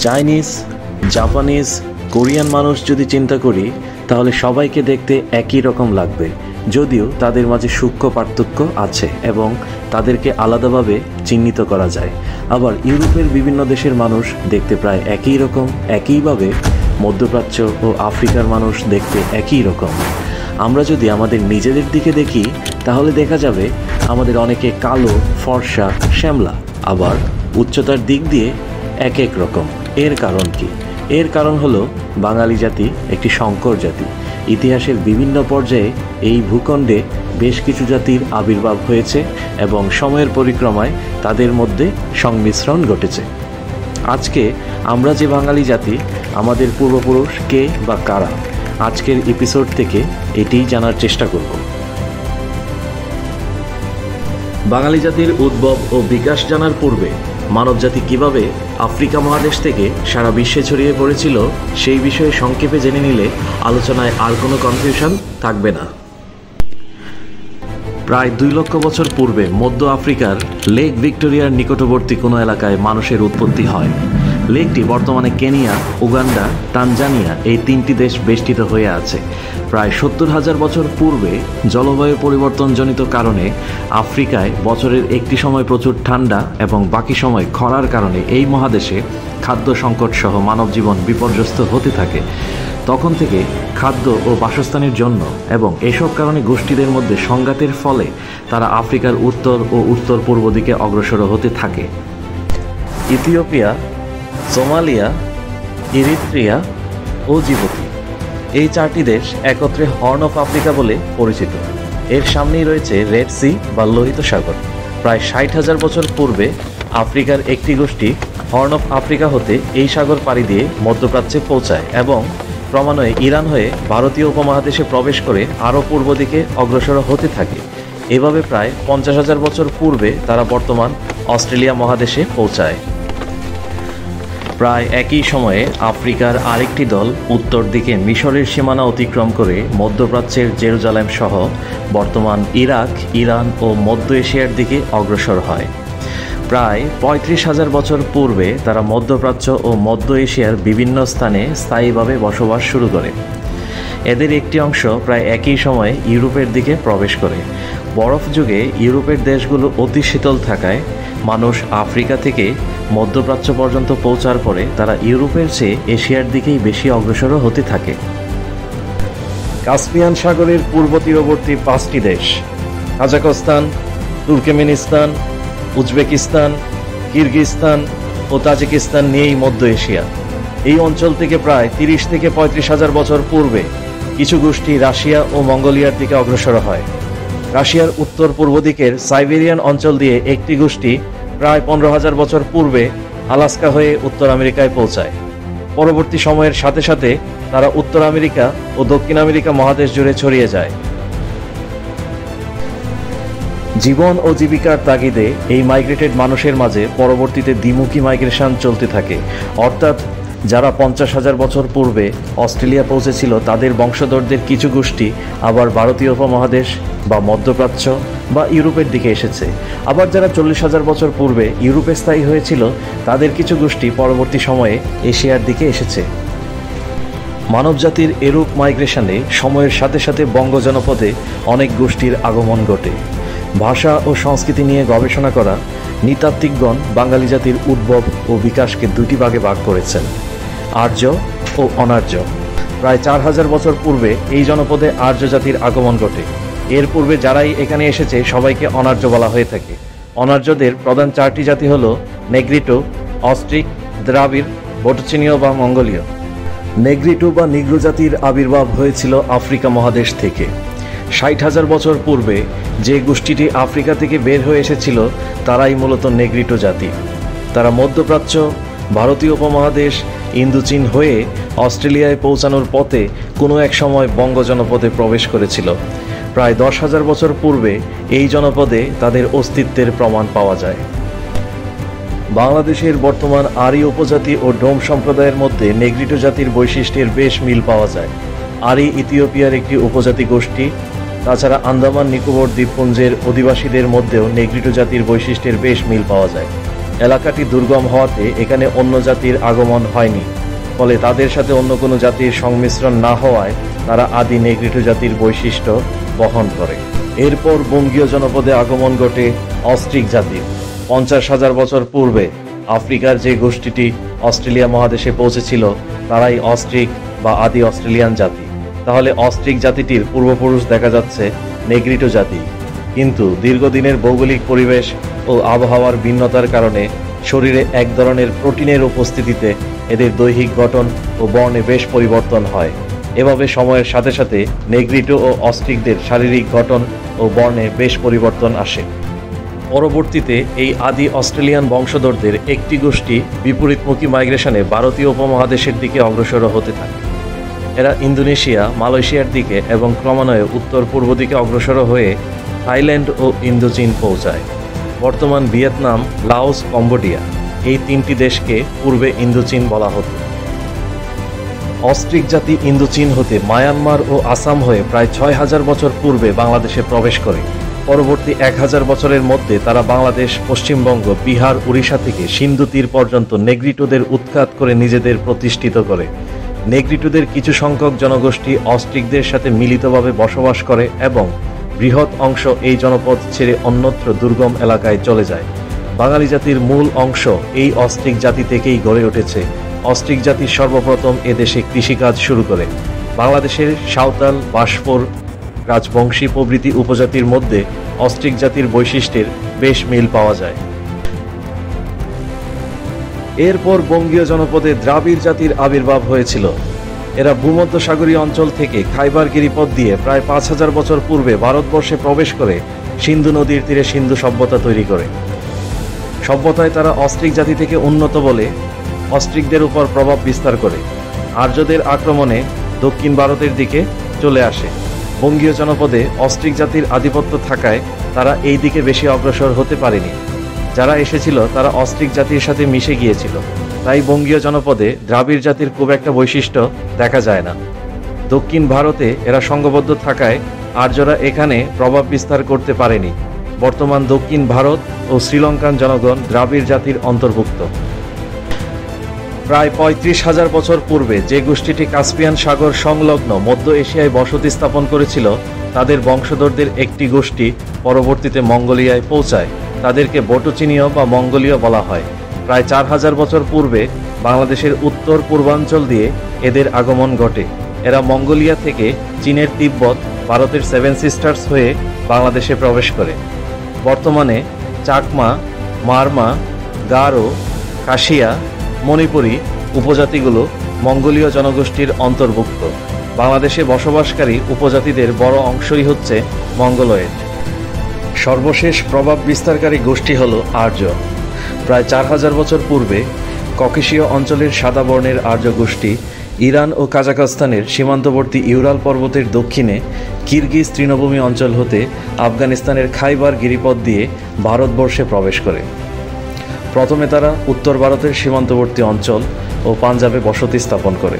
Chinese, Japanese, Korean মানুষ যদি চিন্তা করি তাহলে সবাইকে দেখতে একই রকম লাগবে, যদিও তাদের মাঝে সূক্ষ্ম পার্থক্য আছে এবং তাদেরকে আলাদাভাবে চিহ্নিত করা যায়। আবার ইউরোপের বিভিন্ন দেশের মানুষ দেখতে প্রায় একই রকম, একইভাবে মধ্যপ্রাচ্য ও আফ্রিকার মানুষ দেখতে একই রকম। আমরা যদি আমাদের নিজেদের দিকে দেখি তাহলে দেখা যাবে আমাদের অনেকে কালো, ফর্সা, শ্যামলা, আবার উচ্চতার দিক দিয়ে এক এক রকম। এর কারণ কি? এর কারণ হলো বাঙালি জাতি একটি সংকর জাতি। ইতিহাসের বিভিন্ন পর্যায়ে এই ভূখণ্ডে বেশ কিছু জাতির আবির্ভাব হয়েছে এবং সময়ের পরিক্রমায় তাদের মধ্যে সংমিশ্রণ ঘটেছে। আজকে আমরা যে বাঙালি জাতি, আমাদের পূর্বপুরুষ কে বা কারা, আজকের এপিসোড থেকে এটিই জানার চেষ্টা করব। বাঙালি জাতির উদ্ভব ও বিকাশ জানার পূর্বে মানবজাতি কিভাবে আফ্রিকা মহাদেশ থেকে সারা বিশ্বে ছড়িয়ে পড়েছিল সেই বিষয়ে সংক্ষেপে জেনে নিলে আলোচনায় আর কোনো কনফিউশন থাকবে না। প্রায় 2 লক্ষ বছর পূর্বে মধ্য আফ্রিকার লেক ভিক্টোরিয়ার নিকটবর্তী কোনো এলাকায় মানুষের উৎপত্তি হয়। লেকটি বর্তমানে কেনিয়া, উগান্ডা, তানজানিয়া এই 3টি দেশ বেষ্টিত হয়ে আছে। প্রায় 70,000 বছর পূর্বে জলবায়ু পরিবর্তনজনিত কারণে আফ্রিকায় বছরের একটি সময় প্রচুর ঠান্ডা এবং বাকি সময় খরার কারণে এই মহাদেশে খাদ্য সংকট সহ মানবজীবন বিপর্যস্ত হতে থাকে। তখন থেকে খাদ্য ও বাসস্থানের জন্য এবং এসব কারণে গোষ্ঠীদের মধ্যে সংঘাতের ফলে তারা আফ্রিকার উত্তর ও উত্তর পূর্ব দিকে অগ্রসর হতে থাকে। ইথিওপিয়া, সোমালিয়া, ইরিত্রিয়া ও জিবুতি এই 4টি দেশ একত্রে হর্ন অফ আফ্রিকা বলে পরিচিত। এর সামনেই রয়েছে রেড সি বা লোহিত সাগর। প্রায় 60,000 বছর পূর্বে আফ্রিকার একটি গোষ্ঠী হর্ন অফ আফ্রিকা হতে এই সাগর পাড়ি দিয়ে মধ্যপ্রাচ্যে পৌঁছায় এবং ক্রমান্বয়ে ইরান হয়ে ভারতীয় উপমহাদেশে প্রবেশ করে আরও পূর্ব দিকে অগ্রসর হতে থাকে। এভাবে প্রায় 50,000 বছর পূর্বে তারা বর্তমান অস্ট্রেলিয়া মহাদেশে পৌঁছায়। প্রায় একই সময়ে আফ্রিকার আরেকটি দল উত্তর দিকে মিশরের সীমানা অতিক্রম করে মধ্যপ্রাচ্যের জেরুজালেম সহ বর্তমান ইরাক, ইরান ও মধ্য এশিয়ার দিকে অগ্রসর হয়। প্রায় 35,000 বছর পূর্বে তারা মধ্যপ্রাচ্য ও মধ্য এশিয়ার বিভিন্ন স্থানে স্থায়ীভাবে বসবাস শুরু করে। এদের একটি অংশ প্রায় একই সময়ে ইউরোপের দিকে প্রবেশ করে। বরফ যুগে ইউরোপের দেশগুলো অতি শীতল থাকায় মানুষ আফ্রিকা থেকে মধ্যপ্রাচ্য পর্যন্ত পৌঁছার পরে তারা ইউরোপের চেয়ে এশিয়ার দিকেই বেশি অগ্রসর হতে থাকে। কাস্পিয়ান সাগরের পূর্ব তীরবর্তী 5টি দেশ কাজাখস্তান, তুর্কমেনিস্তান, উজবেকিস্তান, কিরগিজস্তান ও তাজিকিস্তান নিয়েই মধ্য এশিয়া। এই অঞ্চল থেকে প্রায় 30 থেকে 35,000 বছর পূর্বে কিছু গোষ্ঠী রাশিয়া ও মঙ্গোলিয়ার দিকে অগ্রসর হয়। রাশিয়ার উত্তর পূর্ব দিকের সাইবেরিয়ান অঞ্চল দিয়ে একটি গোষ্ঠী প্রায় 15,000 বছর পূর্বে আলাস্কা হয়ে উত্তর আমেরিকায় পৌঁছায়। পরবর্তী সময়ের সাথে সাথে তারা উত্তর আমেরিকা ও দক্ষিণ আমেরিকা মহাদেশ জুড়ে ছড়িয়ে যায়। জীবন ও জীবিকার তাগিদে এই মাইগ্রেটেড মানুষের মাঝে পরবর্তীতে দ্বিমুখী মাইগ্রেশন চলতে থাকে, অর্থাৎ যারা 50,000 বছর পূর্বে অস্ট্রেলিয়া পৌঁছেছিল তাদের বংশধরদের কিছু গোষ্ঠী আবার ভারতীয় উপমহাদেশ বা মধ্যপ্রাচ্য বা ইউরোপের দিকে এসেছে। আবার যারা 40,000 বছর পূর্বে ইউরোপে স্থায়ী হয়েছিল তাদের কিছু গোষ্ঠী পরবর্তী সময়ে এশিয়ার দিকে এসেছে। মানবজাতির এরূপ মাইগ্রেশনে সময়ের সাথে সাথে বঙ্গ জনপদে অনেক গোষ্ঠীর আগমন ঘটে। ভাষা ও সংস্কৃতি নিয়ে গবেষণা করা নৃতাত্ত্বিকগণ বাঙালি জাতির উদ্ভব ও বিকাশকে 2টি ভাগে ভাগ করেছেন, আর্য ও অনার্য। প্রায় 4,000 বছর পূর্বে এই জনপদে আর্য জাতির আগমন ঘটে। এর পূর্বে যারাই এখানে এসেছে সবাইকে অনার্য বলা হয়ে থাকে। অনার্যদের প্রধান 4টি জাতি হল নেগ্রিটো, অস্ট্রিক, দ্রাবিড়, বোটোচিনীয় বা মঙ্গোলীয়। নেগ্রিটো বা নিগ্রো জাতির আবির্ভাব হয়েছিল আফ্রিকা মহাদেশ থেকে। 60,000 বছর পূর্বে যে গোষ্ঠীটি আফ্রিকা থেকে বের হয়ে এসেছিল তারাই মূলত নেগ্রিটো জাতি। তারা মধ্যপ্রাচ্য, ভারতীয় উপমহাদেশ, ইন্দোচীন হয়ে অস্ট্রেলিয়ায় পৌঁছানোর পথে কোনো এক সময় বঙ্গ জনপদে প্রবেশ করেছিল। প্রায় 10,000 বছর পূর্বে এই জনপদে তাদের অস্তিত্বের প্রমাণ পাওয়া যায়। বাংলাদেশের বর্তমান আরি উপজাতি ও ডোম সম্প্রদায়ের মধ্যে নেগ্রিটো জাতির বৈশিষ্ট্যের বেশ মিল পাওয়া যায়। আরি ইথিওপিয়ার একটি উপজাতি গোষ্ঠী। তাছাড়া আন্দামান নিকোবর দ্বীপপুঞ্জের অধিবাসীদের মধ্যেও নেগ্রিটো জাতির বৈশিষ্ট্যের বেশ মিল পাওয়া যায়। এলাকাটি দুর্গম হওয়াতে এখানে অন্য জাতির আগমন হয়নি, ফলে তাদের সাথে অন্য কোনো জাতির সংমিশ্রণ না হওয়ায় তারা আদি নেগ্রিটো জাতির বৈশিষ্ট্য বহন করে। এরপর বঙ্গীয় জনপদে আগমন ঘটে অস্ট্রিক জাতির। 50,000 বছর পূর্বে আফ্রিকার যে গোষ্ঠীটি অস্ট্রেলিয়া মহাদেশে পৌঁছেছিল তারাই অস্ট্রিক বা আদি অস্ট্রেলিয়ান জাতি। তাহলে অস্ট্রিক জাতিটির পূর্বপুরুষ দেখা যাচ্ছে নেগ্রিটো জাতি, কিন্তু দীর্ঘদিনের ভৌগোলিক পরিবেশ ও আবহাওয়ার ভিন্নতার কারণে শরীরে এক ধরনের প্রোটিনের উপস্থিতিতে এদের দৈহিক গঠন ও বর্ণে বেশ পরিবর্তন হয়। এভাবে সময়ের সাথে সাথে নেগ্রিটো ও অস্ট্রিকদের শারীরিক গঠন ও বর্ণে বেশ পরিবর্তন আসে। পরবর্তীতে এই আদি অস্ট্রেলিয়ান বংশধরদের একটি গোষ্ঠী বিপরীতমুখী মাইগ্রেশনে ভারতীয় উপমহাদেশের দিকে অগ্রসর হতে থাকে। এরা ইন্দোনেশিয়া, মালয়েশিয়ার দিকে এবং ক্রমান্বয়ে উত্তর পূর্ব দিকে অগ্রসর হয়ে থাইল্যান্ড ও ইন্দোচীন পৌঁছায়। বর্তমান ভিয়েতনাম, লাওস, কম্বোডিয়া এই 3টি দেশকে পূর্বে ইন্দোচীন বলা হতো। অস্ট্রিক জাতি ইন্দোচীন হতে মায়ানমার ও আসাম হয়ে প্রায় 6,000 বছর পূর্বে বাংলাদেশে প্রবেশ করে। পরবর্তী 1,000 বছরের মধ্যে তারা বাংলাদেশ, পশ্চিমবঙ্গ, বিহার, উড়িষ্যা থেকে সিন্ধু তীর পর্যন্ত নেগ্রিটোদের উৎখাত করে নিজেদের প্রতিষ্ঠিত করে। নেগ্রিটোদের কিছু সংখ্যক জনগোষ্ঠী অস্ট্রিকদের সাথে মিলিতভাবে বসবাস করে এবং বৃহৎ অংশ এই জনপদ ছেড়ে অন্যত্র দুর্গম এলাকায় চলে যায়। বাঙালি জাতির মূল অংশ এই অস্ট্রিক জাতি থেকেই গড়ে উঠেছে। অস্ট্রিক জাতি সর্বপ্রথম এদেশে কৃষিকাজ শুরু করে। বাংলাদেশের সাঁওতাল, বাশফোর, রাজবংশী প্রভৃতি উপজাতির মধ্যে অস্ট্রিক জাতির বৈশিষ্ট্যের বেশ মিল পাওয়া যায়। এরপর বঙ্গীয় জনপদে দ্রাবিড় জাতির আবির্ভাব হয়েছিল। এরা ভূমধ্যসাগরীয় অঞ্চল থেকে খাইবার গিরিপথ দিয়ে প্রায় 5,000 বছর পূর্বে ভারতবর্ষে প্রবেশ করে সিন্ধু নদীর তীরে সিন্ধু সভ্যতা তৈরি করে। সভ্যতায় তারা অস্ট্রিক জাতি থেকে উন্নত বলে অস্ট্রিকদের উপর প্রভাব বিস্তার করে। আর্যদের আক্রমণে দক্ষিণ ভারতের দিকে চলে আসে। বঙ্গীয় জনপদে অস্ট্রিক জাতির আধিপত্য থাকায় তারা এই দিকে বেশি অগ্রসর হতে পারেনি। যারা এসেছিল তারা অস্ট্রিক জাতির সাথে মিশে গিয়েছিল, তাই বঙ্গীয় জনপদে দ্রাবিড় জাতির খুব একটা বৈশিষ্ট্য দেখা যায় না। দক্ষিণ ভারতে এরা সংঘবদ্ধ থাকায় আর্যরা এখানে প্রভাব বিস্তার করতে পারেনি। বর্তমান দক্ষিণ ভারত ও শ্রীলঙ্কান জনগণ দ্রাবিড় জাতির অন্তর্ভুক্ত। প্রায় 35,000 বছর পূর্বে যে গোষ্ঠীটি কাস্পিয়ান সাগর সংলগ্ন মধ্য এশিয়ায় বসতি স্থাপন করেছিল তাদের বংশধরদের একটি গোষ্ঠী পরবর্তীতে মঙ্গোলিয়ায় পৌঁছায়। তাদেরকে বটুচিনীয় বা মঙ্গোলীয় বলা হয়। প্রায় 4,000 বছর পূর্বে বাংলাদেশের উত্তর পূর্বাঞ্চল দিয়ে এদের আগমন ঘটে। এরা মঙ্গোলিয়া থেকে চীনের তিব্বত, ভারতের 7 সিস্টার্স হয়ে বাংলাদেশে প্রবেশ করে। বর্তমানে চাকমা, মারমা, গারো, কাশিয়া, মণিপুরী উপজাতিগুলো মঙ্গোলীয় জনগোষ্ঠীর অন্তর্ভুক্ত। বাংলাদেশে বসবাসকারী উপজাতিদের বড় অংশই হচ্ছে মঙ্গোলয়েড। সর্বশেষ প্রভাব বিস্তারকারী গোষ্ঠী হল আর্য। প্রায় 4,000 বছর পূর্বে ককেশীয় অঞ্চলের সাদা বর্ণের আর্য গোষ্ঠী ইরান ও কাজাখস্তানের সীমান্তবর্তী ইউরাল পর্বতের দক্ষিণে কিরগিজ তৃণভূমি অঞ্চল হতে আফগানিস্তানের খাইবার গিরিপথ দিয়ে ভারতবর্ষে প্রবেশ করে। প্রথমে তারা উত্তর ভারতের সীমান্তবর্তী অঞ্চল ও পাঞ্জাবে বসতি স্থাপন করে।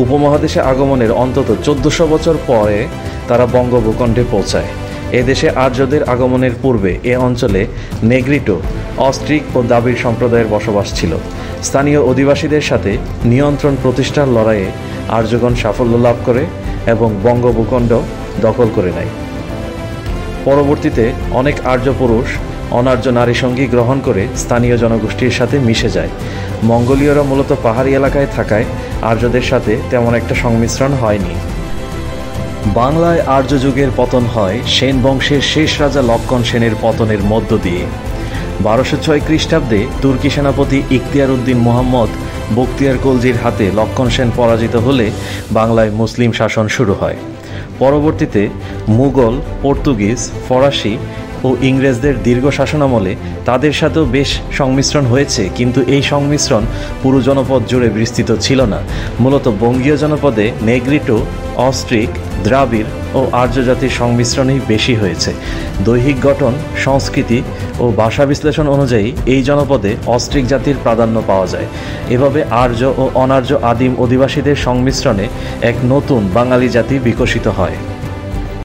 উপমহাদেশে আগমনের অন্তত 1400 বছর পরে তারা বঙ্গভূখণ্ডে পৌঁছায়। এদেশে আর্যদের আগমনের পূর্বে এ অঞ্চলে নেগ্রিটো, অস্ট্রিক ও দ্রাবিড় সম্প্রদায়ের বসবাস ছিল। স্থানীয় অধিবাসীদের সাথে নিয়ন্ত্রণ প্রতিষ্ঠার লড়াইয়ে আর্যগণ সাফল্য লাভ করে এবং বঙ্গভূখণ্ড দখল করে নেয়। পরবর্তীতে অনেক আর্য পুরুষ অনার্য নারী সঙ্গী গ্রহণ করে স্থানীয় জনগোষ্ঠীর সাথে মিশে যায়। মঙ্গোলীয়রা মূলত পাহাড়ি এলাকায় থাকায় আর্যদের সাথে তেমন একটা সংমিশ্রণ হয়নি। বাংলায় আর্য যুগের পতন হয় সেন বংশের শেষ রাজা লক্ষ্মণ সেনের পতনের মধ্য দিয়ে। 1206 খ্রিস্টাব্দে তুর্কি সেনাপতি ইখতিয়ার উদ্দিন মুহাম্মদ বখতিয়ার খলজির হাতে লক্ষ্মণ সেন পরাজিত হলে বাংলায় মুসলিম শাসন শুরু হয়। পরবর্তীতে মুঘল, পর্তুগিজ, ফরাসি ও ইংরেজদের দীর্ঘ শাসনামলে তাদের সাথেও বেশ সংমিশ্রণ হয়েছে, কিন্তু এই সংমিশ্রণ পুরো জনপদ জুড়ে বিস্তৃত ছিল না। মূলত বঙ্গীয় জনপদে নেগ্রিটো, অস্ট্রিক, দ্রাবিড় ও আর্য জাতির সংমিশ্রণই বেশি হয়েছে। দৈহিক গঠন, সংস্কৃতি ও ভাষা বিশ্লেষণ অনুযায়ী এই জনপদে অস্ট্রিক জাতির প্রাধান্য পাওয়া যায়। এভাবে আর্য ও অনার্য আদিম অধিবাসীদের সংমিশ্রণে এক নতুন বাঙালি জাতি বিকশিত হয়।